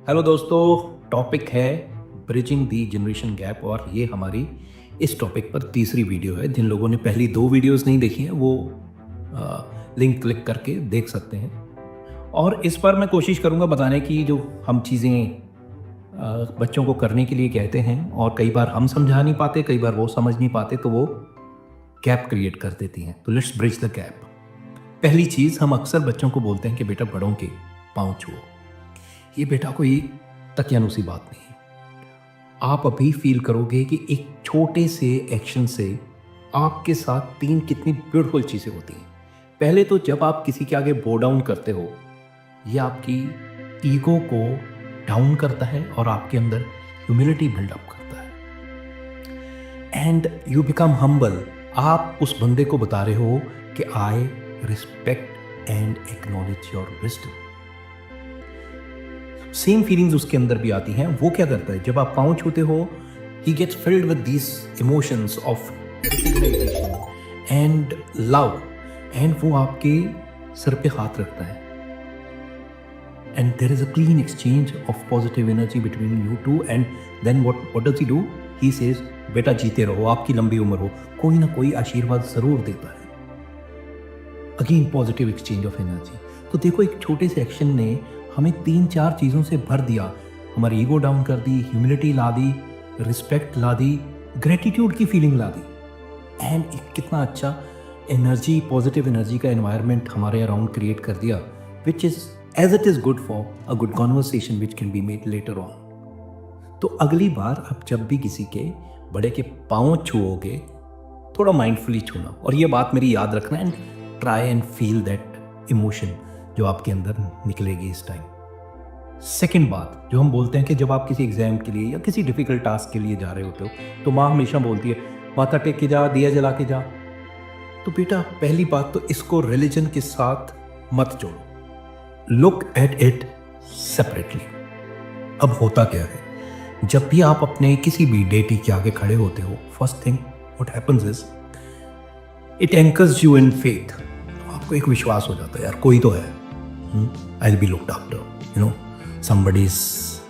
Hello दोस्तों, topic है bridging दी generation gap और ये हमारी इस टॉपिक पर तीसरी वीडियो है। जिन लोगों ने पहली 2 वीडियोस नहीं देखी हैं वो लिंक क्लिक करके देख सकते हैं। और इस पर मैं कोशिश करूंगा बताने की जो हम चीज़ें बच्चों को करने के लिए कहते हैं और कई बार हम समझा नहीं पाते, कई बार वो समझ नहीं पाते, तो वो गैप क्रिएट कर देती हैं। तो लेट्स ब्रिज द गैप। पहली चीज़, हम अक्सर बच्चों को बोलते हैं कि बेटा बड़ों के पाँव छुओ। ये बेटा कोई तकियानुसी बात नहीं है। आप अभी फील करोगे कि एक छोटे से एक्शन से आपके साथ 3 कितनी ब्यूटीफुल चीज़ें होती हैं। पहले तो जब आप किसी के आगे बो डाउन करते हो, ये आपकी ईगो को डाउन करता है और आपके अंदर ह्यूमिलिटी बिल्डअप करता है एंड यू बिकम हम्बल। आप उस बंदे को बता रहे हो कि I respect and acknowledge your wisdom. Same feelings उसके अंदर भी आती हैं। वो क्या करता है, जब आप पाँव छूते हो, he gets filled with these emotions of recognization and love and वो आपके सर पे हाथ रखता है and there is a clean exchange of positive energy between you two and then what does he do, he says बेटा जीते रहो, आपकी लंबी उम्र हो। कोई ना कोई आशीर्वाद जरूर देता है। Again positive exchange of energy. तो देखो, एक छोटे से एक्शन ने हमें 3-4 चीज़ों से भर दिया। हमारी ईगो डाउन कर दी, ह्यूमिलिटी ला दी, रिस्पेक्ट ला दी, ग्रेटिट्यूड की फीलिंग ला दी एंड कितना अच्छा एनर्जी, पॉजिटिव एनर्जी का एनवायरनमेंट हमारे अराउंड क्रिएट कर दिया, which is as it is good for a good conversation which can be made later on. तो अगली बार आप जब भी किसी के बड़े के पाँव छुओगे, थोड़ा माइंडफुली छूना और ये बात मेरी याद रखना and try and feel that emotion जो आपके अंदर निकलेगी इस टाइम। सेकंड बात जो हम बोलते हैं कि जब आप किसी एग्जाम के लिए या किसी डिफिकल्ट टास्क के लिए जा रहे होते हो तो माँ हमेशा बोलती है माथा टेक के जा, दिया जला के जा। तो बेटा पहली बात तो इसको रिलीजन के साथ मत जोड़ो, लुक एट इट सेपरेटली। अब होता क्या है, जब भी आप अपने किसी भी डेटी के आगे खड़े होते हो, first thing what happens is it anchors you in faith. आपको एक विश्वास हो जाता है, यार कोई तो है, I will be looked after, you know, somebody is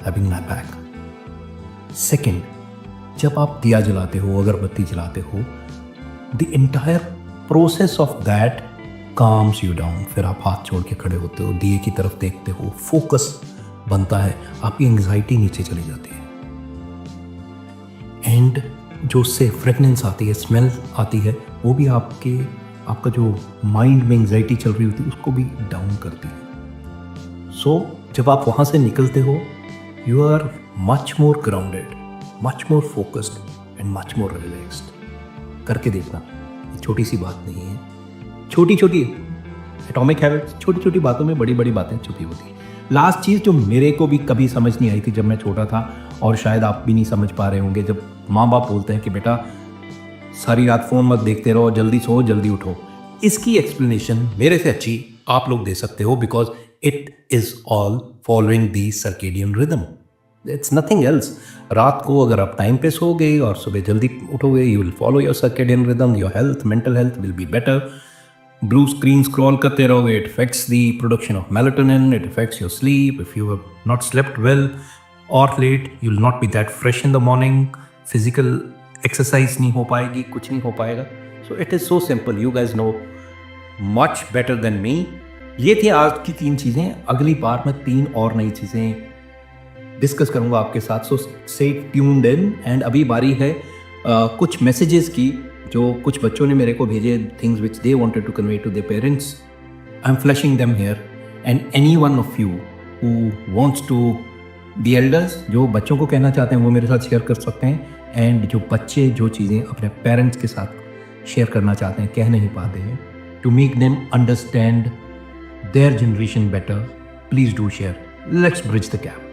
having my back. Second, जब आप दिया जलाते हो, अगरबत्ती जलाते हो, the entire process of that calms you down. फिर आप हाथ छोड़ के खड़े होते हो, दिए की तरफ देखते हो, फोकस बनता है, आपकी एंग्जाइटी नीचे चली जाती है एंड जो उससे फ्रेगनेंस आती है, स्मेल आती है, वो भी आपका जो माइंड में एंग्जाइटी चल रही होती है उसको भी डाउन करती है। सो जब आप वहाँ से निकलते हो, you are much more grounded, much more focused and much more relaxed. करके देखना, ये छोटी सी बात नहीं है। छोटी छोटी एटॉमिक हैबिट्स, छोटी छोटी बातों में बड़ी बड़ी बातें छुपी होती हैं। लास्ट चीज़ जो मेरे को भी कभी समझ नहीं आई थी जब मैं छोटा था, और शायद आप भी नहीं समझ पा रहे होंगे, जब माँ बाप बोलते हैं कि बेटा सारी रात फ़ोन मत देखते रहो, जल्दी सो जल्दी उठो। इसकी एक्सप्लेनेशन मेरे से अच्छी आप लोग दे सकते हो, because it is all following the circadian rhythm, it's nothing else. रात को अगर आप टाइम पे सोओगे और सुबह जल्दी उठोगे, you will follow your circadian rhythm, your health, mental health will be better. Blue screen scroll करते रहोगे, it affects the production of melatonin, it affects your sleep. If you have not slept well और late, you will not be that fresh in the morning, physical exercise नहीं हो पाएगी, कुछ नहीं हो पाएगा। So it is so simple, you guys know much better than me. ये थी आज की 3 चीज़ें। अगली बार मैं 3 और नई चीज़ें डिस्कस करूंगा आपके साथ, so stay tuned in. And अभी बारी है कुछ मैसेजेस की जो कुछ बच्चों ने मेरे को भेजे, things which they wanted to convey to their parents. I am flashing them here and any one of you who wants to, the elders जो बच्चों को कहना चाहते हैं वो मेरे साथ शेयर कर सकते हैं, एंड जो बच्चे जो चीज़ें अपने पेरेंट्स के साथ शेयर करना चाहते हैं, कह नहीं पाते हैं, to make them understand their generation better, please do share. Let's bridge the gap.